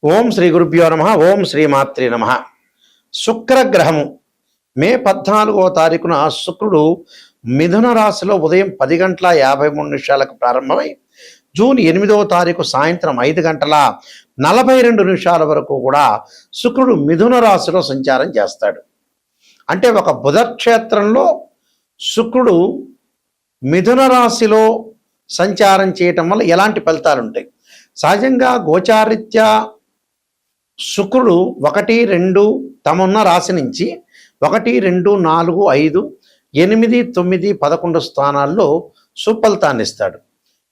ఓం శ్రీ గురుభ్యో నమ. ఓం శ్రీ మాత్రే నమ. శుక్రగ్రహము మే 14వ తారీఖున శుక్రుడు మిథున రాశిలో ఉదయం 10 గంటల 53 నిమిషాలకు ప్రారంభమై జూన్ 8వ తారీఖు సాయంత్రం 5 గంటల 42 నిమిషాల వరకు కూడా శుక్రుడు మిథున రాశిలో సంచారం చేస్తాడు. అంటే ఒక బుధక్షేత్రంలో శుక్రుడు మిథున రాశిలో సంచారం చేయటం వల్ల ఎలాంటి ఫలితాలు ఉంటాయి? సహజంగా గోచారీత్యా శుక్రుడు 1, 2 తమన్న రాశి నుంచి 1, 2, 4, 5, 8, 9, 11 స్థానాల్లో సుఫలితాన్ని ఇస్తాడు.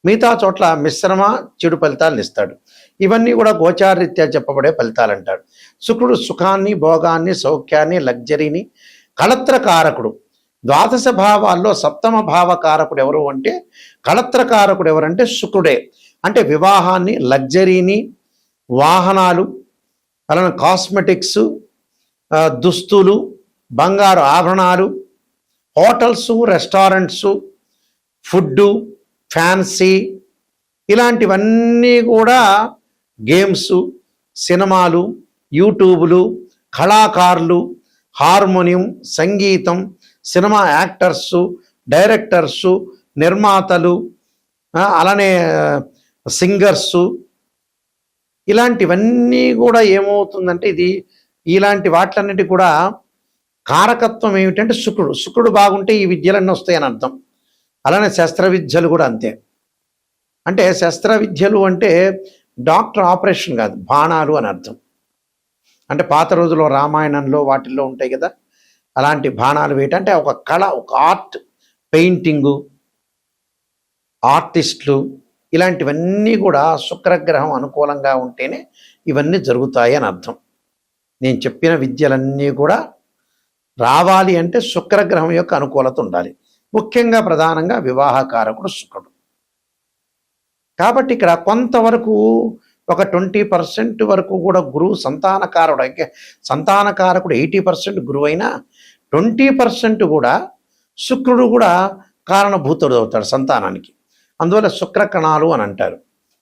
మిగతా చోట్ల మిశ్రమ చెడు ఫలితాలను ఇస్తాడు. ఇవన్నీ కూడా గోచారీత్యా చెప్పబడే ఫలితాలు అంటాడు. శుక్రుడు సుఖాన్ని, భోగాన్ని, సౌఖ్యాన్ని, లగ్జరీని, కళత్రకారకుడు. ద్వాదశ భావాల్లో 7వ భావకారకుడు ఎవరు అంటే కళత్రకారకుడు ఎవరంటే శుక్రుడే. అంటే వివాహాన్ని, లగ్జరీని, వాహనాలు, అలానే కాస్మెటిక్స్, దుస్తులు, బంగారు ఆభరణాలు, హోటల్స్, రెస్టారెంట్స్, ఫుడ్డు, ఫ్యాన్సీ, ఇలాంటివన్నీ కూడా గేమ్స్, సినిమాలు, యూట్యూబులు, కళాకారులు, హార్మోనియం, సంగీతం, సినిమా యాక్టర్సు, డైరెక్టర్సు, నిర్మాతలు, అలానే సింగర్సు, ఇలాంటివన్నీ కూడా ఏమవుతుందంటే ఇలాంటి వాటిలన్నిటి కూడా కారకత్వం ఏమిటంటే శుక్రుడు బాగుంటే ఈ విద్యలన్నీ వస్తాయని అర్థం. అలానే శస్త్ర విద్యలు కూడా అంతే. అంటే శస్త్ర విద్యలు అంటే డాక్టర్ ఆపరేషన్ కాదు, బాణాలు అని అర్థం. అంటే పాత రోజుల్లో రామాయణంలో వాటిల్లో ఉంటాయి కదా, అలాంటి బాణాలు వేయటంటే ఒక కళ, ఒక ఆర్ట్, పెయింటింగు, ఆర్టిస్టులు, ఇలాంటివన్నీ కూడా శుక్రగ్రహం అనుకూలంగా ఉంటేనే ఇవన్నీ జరుగుతాయి అని అర్థం. నేను చెప్పిన విద్యలన్నీ కూడా రావాలి అంటే శుక్రగ్రహం యొక్క అనుకూలత ఉండాలి. ముఖ్యంగా ప్రధానంగా వివాహకారకుడు శుక్రుడు. కాబట్టి ఇక్కడ కొంతవరకు ఒక 20% వరకు కూడా గురువు సంతానకారకుడు 80% గురువు అయినా 20% కూడా శుక్రుడు కూడా కారణభూతుడు అవుతాడు సంతానానికి. అందువల్ల శుక్రకణాలు అని అంటారు.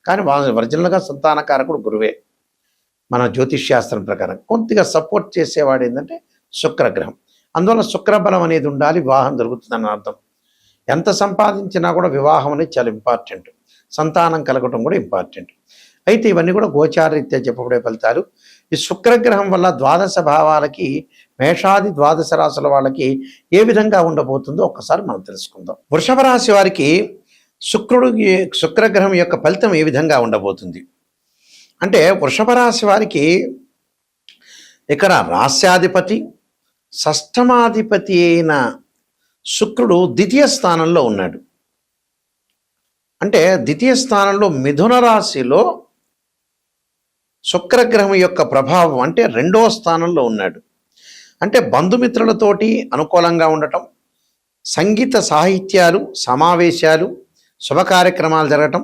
కానీ ఒరిజినల్గా సంతానకారకుడు గురువే. మన జ్యోతిష్శాస్త్రం ప్రకారం కొద్దిగా సపోర్ట్ చేసేవాడు ఏంటంటే శుక్రగ్రహం. అందువల్ల శుక్రబలం అనేది ఉండాలి, వివాహం జరుగుతుందని అర్థం. ఎంత సంపాదించినా కూడా వివాహం అనేది చాలా ఇంపార్టెంట్, సంతానం కలగటం కూడా ఇంపార్టెంట్. అయితే ఇవన్నీ కూడా గోచారరీత్యా చెప్పబడే ఫలితాలు. ఈ శుక్రగ్రహం వల్ల ద్వాదశ భావాలకి, మేషాది ద్వాదశ రాశుల వాళ్ళకి ఏ విధంగా ఉండబోతుందో ఒక్కసారి మనం తెలుసుకుందాం. వృషభ రాశి వారికి శుక్రగ్రహం యొక్క ఫలితం ఏ విధంగా ఉండబోతుంది అంటే, వృషభ రాశి వారికి ఇక్కడ రాస్యాధిపతి, షష్ఠమాధిపతి అయిన శుక్రుడు ద్వితీయ స్థానంలో ఉన్నాడు. అంటే ద్వితీయ స్థానంలో మిథున రాశిలో శుక్రగ్రహం యొక్క ప్రభావం అంటే 2వ స్థానంలో ఉన్నాడు. అంటే బంధుమిత్రులతోటి అనుకూలంగా ఉండటం, సంగీత సాహిత్యాలు, సమావేశాలు, శుభ కార్యక్రమాలు జరగటం,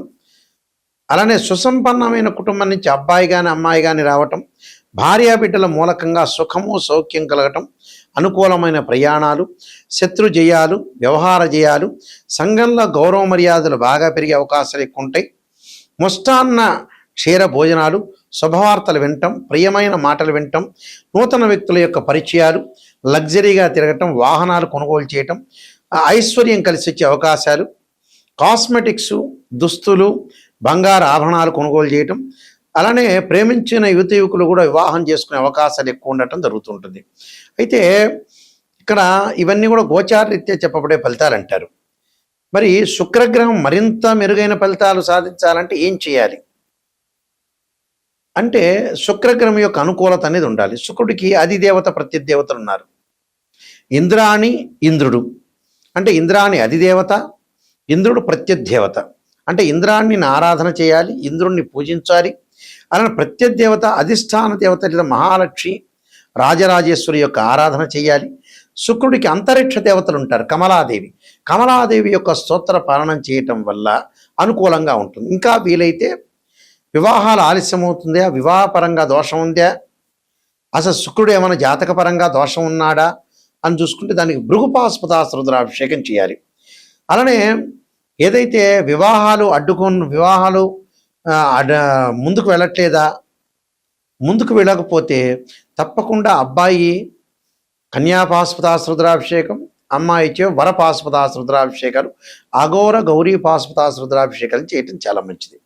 అలానే సుసంపన్నమైన కుటుంబం నుంచి అబ్బాయి కానీ అమ్మాయి కానీ రావటం, భార్యాబిడ్డల మూలకంగా సుఖము, సౌఖ్యం కలగటం, అనుకూలమైన ప్రయాణాలు, శత్రు జయాలు, వ్యవహార జయాలు, సంఘంలో గౌరవ మర్యాదలు బాగా పెరిగే అవకాశాలు ఎక్కువ ఉంటాయి. ముష్టాన్న క్షీర భోజనాలు, శుభవార్తలు వినటం, ప్రియమైన మాటలు వినటం, నూతన వ్యక్తుల యొక్క పరిచయాలు, లగ్జరీగా తిరగటం, వాహనాలు కొనుగోలు చేయటం, ఐశ్వర్యం కలిసి వచ్చే అవకాశాలు, కాస్మెటిక్స్, దుస్తులు, బంగారు ఆభరణాలు కొనుగోలు చేయటం, అలానే ప్రేమించిన యువకులు కూడా వివాహం చేసుకునే అవకాశాలు ఎక్కువ ఉండటం జరుగుతుంటుంది. అయితే ఇక్కడ ఇవన్నీ కూడా గోచారరీత్యా చెప్పబడే ఫలితాలు అంటారు. మరి శుక్రగ్రహం మరింత మెరుగైన ఫలితాలు సాధించాలంటే ఏం చేయాలి అంటే, శుక్రగ్రహం యొక్క అనుకూలత అనేది ఉండాలి. శుక్రుడికి అధిదేవత, ప్రత్యదేవతలు ఉన్నారు. ఇంద్రాణి, ఇంద్రుడు. అంటే ఇంద్రాణి అధిదేవత, ఇంద్రుడు ప్రత్యదేవత. అంటే ఇంద్రాణ్ణి ఆరాధన చేయాలి, ఇంద్రుణ్ణి పూజించాలి. అలానే ప్రత్యదేవత అధిష్టాన దేవత లేదా మహాలక్ష్మి, రాజరాజేశ్వరి యొక్క ఆరాధన చేయాలి. శుక్రుడికి అంతరిక్ష దేవతలు ఉంటారు, కమలాదేవి యొక్క స్తోత్ర పాలనం చేయటం వల్ల అనుకూలంగా ఉంటుంది. ఇంకా వీలైతే వివాహాలు ఆలస్యం అవుతుందా, వివాహపరంగా దోషం ఉందా, అసలు శుక్రుడు ఏమైనా జాతకపరంగా దోషం ఉన్నాడా అని చూసుకుంటే దానికి భృగుపాస్పదాస్త్ర రుద్రాభిషేకం చేయాలి. అలానే ఏదైతే వివాహాలు ముందుకు వెళ్ళట్లేదా, ముందుకు వెళ్ళకపోతే తప్పకుండా అబ్బాయి కన్యాపాశుపతాస్ రుద్రాభిషేకం, అమ్మాయిచే వరపాశుపతాస్ రుద్రాభిషేకాలు, అఘోర గౌరీ పాశుపతాస్ రుద్రాభిషేకాలు చేయటం చాలా మంచిది.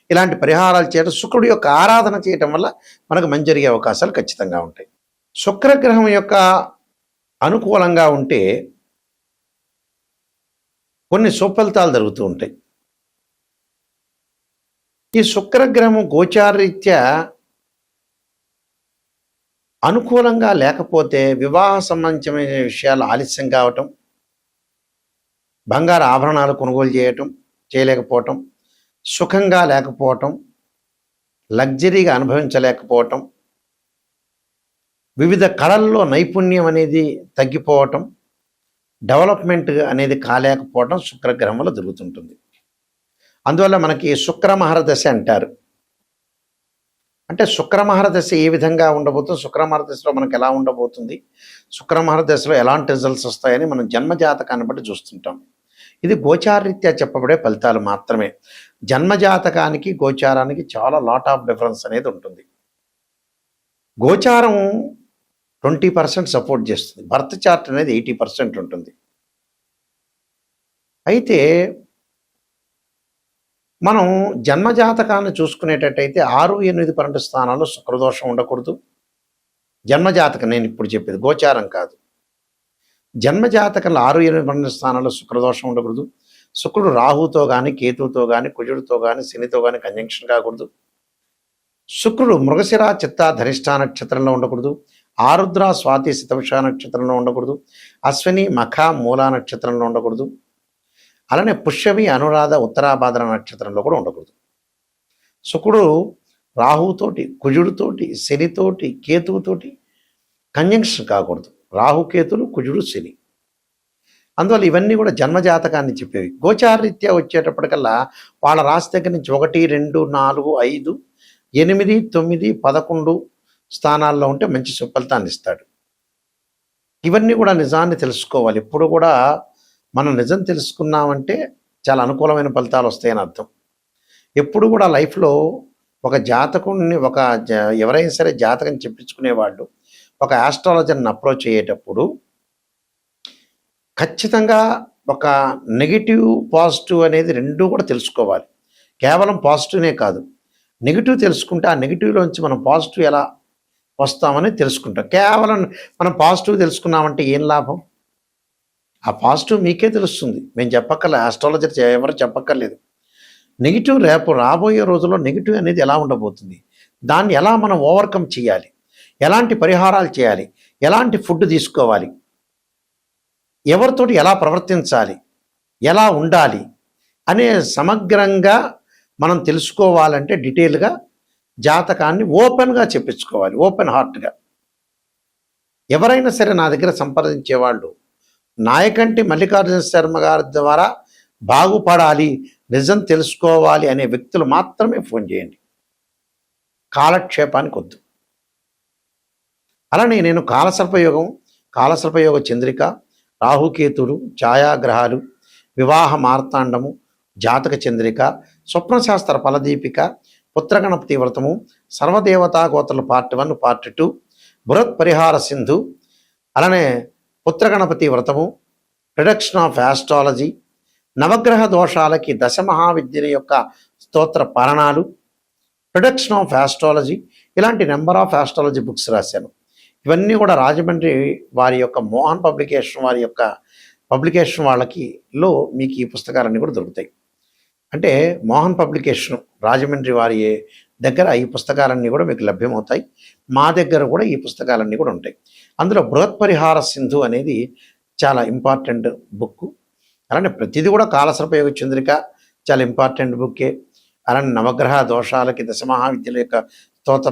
ఇలాంటి పరిహారాలు చేయడం, శుక్రుడి యొక్క ఆరాధన చేయటం వల్ల మనకు మంచి జరిగే అవకాశాలు ఖచ్చితంగా ఉంటాయి. శుక్రగ్రహం యొక్క అనుకూలంగా ఉంటే కొన్ని సుఫలితాలు జరుగుతూ ఉంటాయి. ఈ శుక్రగ్రహము గోచారరీత్యా అనుకూలంగా లేకపోతే వివాహ సంబంధించిన విషయాలు ఆలస్యం కావటం, బంగారు ఆభరణాలు కొనుగోలు చేయలేకపోవటం, సుఖంగా లేకపోవటం, లగ్జరీగా అనుభవించలేకపోవటం, వివిధ కళల్లో నైపుణ్యం అనేది తగ్గిపోవటం, డెవలప్మెంట్ అనేది కాలేకపోవటం శుక్రగ్రహం వల్ల జరుగుతుంటుంది. అందువల్ల మనకి శుక్రమహర దశ అంటారు. అంటే శుక్రమహర దశ ఏ విధంగా ఉండబోతుంది, శుక్రమహర దశలో మనకు ఎలా ఉండబోతుంది, శుక్రమహర దశలో ఎలాంటి రిజల్ట్స్ వస్తాయని మనం జన్మజాతకాన్ని బట్టి చూస్తుంటాం. ఇది గోచారరీత్యా చెప్పబడే ఫలితాలు మాత్రమే. జన్మజాతకానికి గోచారానికి చాలా లాట్ ఆఫ్ డిఫరెన్స్ అనేది ఉంటుంది. గోచారం 20% సపోర్ట్ చేస్తుంది, బర్త్ చార్ట్ అనేది 80% ఉంటుంది. అయితే మనం జన్మజాతకాన్ని చూసుకునేటట్టయితే 6, 8, 12 స్థానాల్లో శుక్రదోషం ఉండకూడదు. జన్మజాతకం నేను ఇప్పుడు చెప్పేది, గోచారం కాదు. జన్మజాతకంలో 6, 8, 12 స్థానాల్లో శుక్రదోషం ఉండకూడదు. శుక్రుడు రాహుతో కానీ, కేతువుతో కానీ, కుజుడితో కానీ, శనితో కానీ కంజంక్షన్ కాకూడదు. శుక్రుడు మృగశిర, చిత్త, ధనిష్ట నక్షత్రంలో ఉండకూడదు. ఆరుద్ర, స్వాతి, శతభిష నక్షత్రంలో ఉండకూడదు. అశ్విని, మఖ, మూలా నక్షత్రంలో ఉండకూడదు. అలానే పుష్యమి, అనురాధ, ఉత్తరాభాద్ర నక్షత్రంలో కూడా ఉండకూడదు. శుక్రుడు రాహుతోటి, కుజుడితోటి, శనితోటి, కేతువుతోటి కంజంక్షన్ కాకూడదు. రాహుకేతులు, కుజుడు, శని. అందువల్ల ఇవన్నీ కూడా జన్మజాతకాన్ని చెప్పేవి. గోచారరీత్యా వచ్చేటప్పటికల్లా వాళ్ళ రాశి దగ్గర నుంచి 1, 2, 4, 5, 8, 9, 11 స్థానాల్లో ఉంటే మంచి సుఫలితాన్ని ఇస్తాడు. ఇవన్నీ కూడా నిజాన్ని తెలుసుకోవాలి. ఎప్పుడు కూడా మనం నిజం తెలుసుకున్నామంటే చాలా అనుకూలమైన ఫలితాలు వస్తాయని అర్థం. ఎప్పుడు కూడా లైఫ్లో ఒక జాతకుడిని, ఎవరైనా సరే జాతకం చెప్పించుకునేవాళ్ళు ఒక ఆస్ట్రాలజర్ని అప్రోచ్ అయ్యేటప్పుడు ఖచ్చితంగా ఒక నెగిటివ్, పాజిటివ్ అనేది రెండూ కూడా తెలుసుకోవాలి. కేవలం పాజిటివ్నే కాదు, నెగిటివ్ తెలుసుకుంటే ఆ నెగిటివ్లోంచి మనం పాజిటివ్ ఎలా వస్తామని తెలుసుకుంటాం. కేవలం మనం పాజిటివ్ తెలుసుకున్నామంటే ఏం లాభం? ఆ పాజిటివ్ మీకే తెలుస్తుంది, మేము చెప్పక్కర్లేదు, ఆస్ట్రాలజర్ ఎవరు చెప్పక్కర్లేదు. నెగిటివ్ రేపు రాబోయే రోజుల్లో నెగిటివ్ అనేది ఎలా ఉండబోతుంది, దాన్ని ఎలా మనం ఓవర్కమ్ చేయాలి, ఎలాంటి పరిహారాలు చేయాలి, ఎలాంటి ఫుడ్ తీసుకోవాలి, ఎవరితోటి ఎలా ప్రవర్తించాలి, ఎలా ఉండాలి అనే సమగ్రంగా మనం తెలుసుకోవాలంటే డీటెయిల్గా జాతకాన్ని ఓపెన్గా చెప్పించుకోవాలి, ఓపెన్ హార్ట్గా. ఎవరైనా సరే నా దగ్గర సంప్రదించేవాళ్ళు నాయకంటి మల్లికార్జున శర్మ గారి ద్వారా బాగుపడాలి, నిజం తెలుసుకోవాలి అనే వ్యక్తులు మాత్రమే ఫోన్ చేయండి, కాలక్షేపానికి వద్దు. అలానే నేను కాలసర్పయోగ చంద్రిక, రాహుకేతులు, ఛాయాగ్రహాలు, వివాహ మార్తాండము, జాతక చంద్రిక, స్వప్నశాస్త్ర ఫలదీపిక, పుత్రగణపతి వ్రతము, సర్వదేవతా గోత్రలు పార్ట్ 1, పార్ట్ 2, బృహత్ పరిహార సింధు, అలానే పుత్రగణపతి వ్రతము, ప్రిడక్షన్ ఆఫ్ ఆస్ట్రాలజీ, నవగ్రహ దోషాలకి దశమహావిద్యల యొక్క స్తోత్ర పరణాలు, ప్రిడక్షన్ ఆఫ్ ఆస్ట్రాలజీ, ఇలాంటి నెంబర్ ఆఫ్ ఆస్ట్రాలజీ బుక్స్ రాశాను. ఇవన్నీ కూడా రాజమండ్రి వారి యొక్క మోహన్ పబ్లికేషన్ వారి యొక్క పబ్లికేషన్ వాళ్ళకిలో మీకు ఈ పుస్తకాలన్నీ కూడా దొరుకుతాయి. అంటే మోహన్ పబ్లికేషన్ రాజమండ్రి వారి దగ్గర ఈ పుస్తకాలన్నీ కూడా మీకు లభ్యమవుతాయి. మా దగ్గర కూడా ఈ పుస్తకాలన్నీ కూడా ఉంటాయి. అందులో బృహత్ పరిహార సింధు అనేది చాలా ఇంపార్టెంట్ బుక్. అలానే ప్రతిదీ కూడా కాలసర్పయోగ చంద్రిక చాలా ఇంపార్టెంట్ బుక్కే. అలానే నవగ్రహ దోషాలకి దశమహావిద్యల యొక్క స్తోత్ర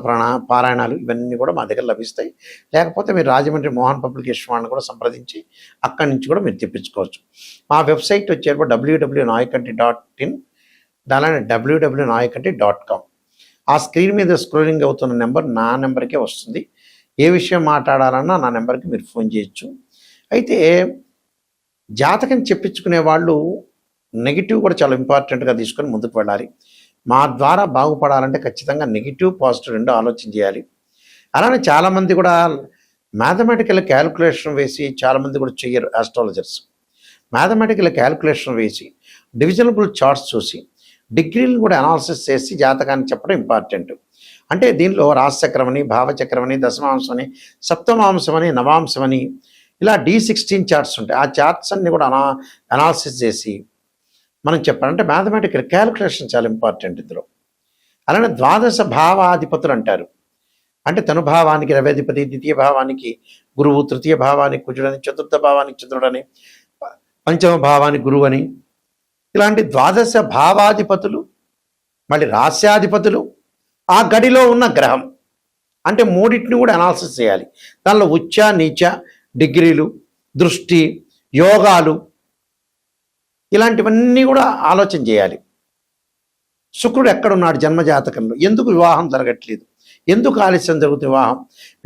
పారాయణాలు ఇవన్నీ కూడా మా దగ్గర లభిస్తాయి. లేకపోతే మీరు రాజమండ్రి మోహన్ పబ్లికేషన్ వాళ్ళని కూడా సంప్రదించి అక్కడి నుంచి కూడా మీరు తెప్పించుకోవచ్చు. మా వెబ్సైట్ వచ్చేటప్పుడు www.nayakanti.in, అలానే www.nayakanti.com. ఆ స్క్రీన్ మీద స్క్రోలింగ్ అవుతున్న నెంబర్ నా నెంబర్కే వస్తుంది. ఏ విషయం మాట్లాడాలన్నా నా నెంబర్కి మీరు ఫోన్ చేయొచ్చు. అయితే జాతకం చెప్పించుకునే వాళ్ళు నెగిటివ్ కూడా చాలా ఇంపార్టెంట్గా తీసుకొని ముందుకు వెళ్ళాలి. మా ద్వారా బాగుపడాలంటే ఖచ్చితంగా నెగిటివ్ పాజిటివ్ రెండు ఆలోచన చేయాలి. అలానే చాలామంది కూడా మ్యాథమెటికల్ క్యాలిక్యులేషన్ వేసి చాలామంది కూడా చెయ్యరు ఆస్ట్రాలజర్స్. మ్యాథమెటికల్ క్యాలిక్యులేషన్ వేసి డివిజనబుల్ చార్ట్స్ చూసి డిగ్రీలను కూడా అనాలిసిస్ చేసి జాతకాన్ని చెప్పడం ఇంపార్టెంట్. అంటే దీనిలో రాశిచక్రం అని, భావచక్రం అని, దశమాంశం అని, సప్తమాంశం అని, నవాంశం అని ఇలా D16 చార్ట్స్ ఉంటాయి. ఆ చార్ట్స్ అన్ని కూడా అనాలిసిస్ చేసి మనం చెప్పాలంటే మ్యాథమెటికల్ క్యాలిక్యులేషన్ చాలా ఇంపార్టెంట్ ఇందులో. అలానే ద్వాదశ భావాధిపతులు అంటారు. అంటే తనుభావానికి రవ్యాధిపతి, ద్వితీయ భావానికి గురువు, తృతీయ భావానికి కుజుడని, చతుర్థ భావానికి చంద్రుడని, పంచమ భావానికి గురువు అని, ఇలాంటి ద్వాదశ భావాధిపతులు మళ్ళీ రాస్యాధిపతులు ఆ గడిలో ఉన్న గ్రహం అంటే మూడింటిని కూడా అనాలిసిస్ చేయాలి. దానిలో ఉచ్చ నీచ డిగ్రీలు, దృష్టి, యోగాలు ఇలాంటివన్నీ కూడా ఆలోచన చేయాలి. శుక్రుడు ఎక్కడున్నాడు జన్మజాతకంలో, ఎందుకు వివాహం జరగట్లేదు, ఎందుకు ఆలస్యం జరుగుతుంది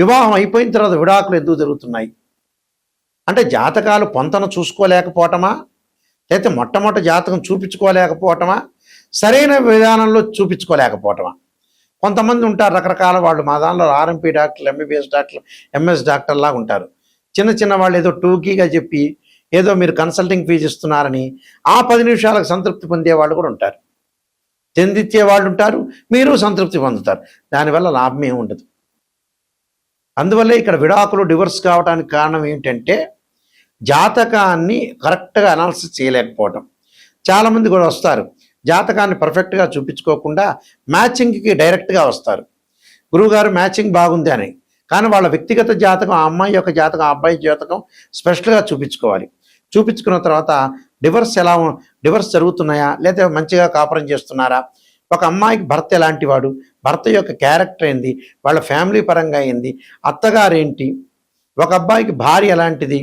వివాహం అయిపోయిన తర్వాత విడాకులు ఎందుకు జరుగుతున్నాయి అంటే జాతకాలు పొంతన చూసుకోలేకపోవటమా, లేకపోతే మొట్టమొదటి జాతకం చూపించుకోలేకపోవటమా, సరైన విధానంలో చూపించుకోలేకపోవటమా. కొంతమంది ఉంటారు రకరకాల వాళ్ళు, మా దానిలో RMP డాక్టర్లు, MBBS డాక్టర్లు, MS డాక్టర్లాగా ఉంటారు. చిన్న వాళ్ళు ఏదో టూకీగా చెప్పి ఏదో మీరు కన్సల్టింగ్ ఫీజు ఇస్తున్నారని ఆ 10 నిమిషాలకు సంతృప్తి పొందే వాళ్ళు కూడా ఉంటారు. చెందిచ్చే వాళ్ళు ఉంటారు, మీరు సంతృప్తి పొందుతారు. దానివల్ల లాభం ఏమి ఉండదు. అందువల్లే ఇక్కడ విడాకులు, డివర్స్ కావడానికి కారణం ఏంటంటే జాతకాన్ని కరెక్ట్గా అనాలిసిస్ చేయలేకపోవటం. చాలామంది కూడా వస్తారు జాతకాన్ని పర్ఫెక్ట్గా చూపించుకోకుండా మ్యాచింగ్కి డైరెక్ట్గా వస్తారు. గురువుగారు మ్యాచింగ్ బాగుంది అని, కానీ వాళ్ళ వ్యక్తిగత జాతకం, ఆ అమ్మాయి యొక్క జాతకం, ఆ అబ్బాయి జాతకం స్పెషల్గా చూపించుకోవాలి. చూపించుకున్న తర్వాత డివర్స్ జరుగుతున్నాయా, లేదా మంచిగా కాపురం చేస్తున్నారా, ఒక అమ్మాయికి భర్త ఎలాంటి వాడు, భర్త యొక్క క్యారెక్టర్ ఏంది, వాళ్ళ ఫ్యామిలీ పరంగా ఏంది, అత్తగారేంటి, ఒక అబ్బాయికి భార్య ఎలాంటిది,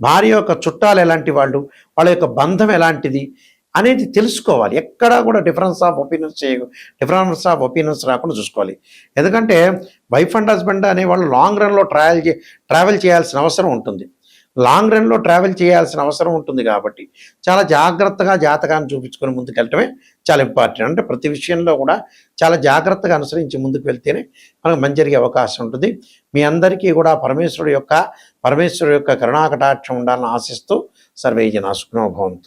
భార్య యొక్క చుట్టాలు ఎలాంటి వాళ్ళు, వాళ్ళ యొక్క బంధం ఎలాంటిది అనేది తెలుసుకోవాలి. ఎక్కడా కూడా డిఫరెన్స్ ఆఫ్ ఒపీనియన్స్ రాకుండా చూసుకోవాలి. ఎందుకంటే వైఫ్ అండ్ హస్బెండ్ అనే వాళ్ళు లాంగ్ రన్లో ట్రావెల్ చేయాల్సిన అవసరం ఉంటుంది. కాబట్టి చాలా జాగ్రత్తగా జాతకాన్ని చూపించుకొని ముందుకెళ్ళటమే చాలా ఇంపార్టెంట్. అంటే ప్రతి విషయంలో కూడా చాలా జాగ్రత్తగా అనుసరించి ముందుకు వెళ్తేనే మనకు మంచి జరిగే అవకాశం ఉంటుంది. మీ అందరికీ కూడా పరమేశ్వరుడు యొక్క కరుణాకటాక్షం ఉండాలని ఆశిస్తూ సర్వే జనా సుఖినో భవంతు.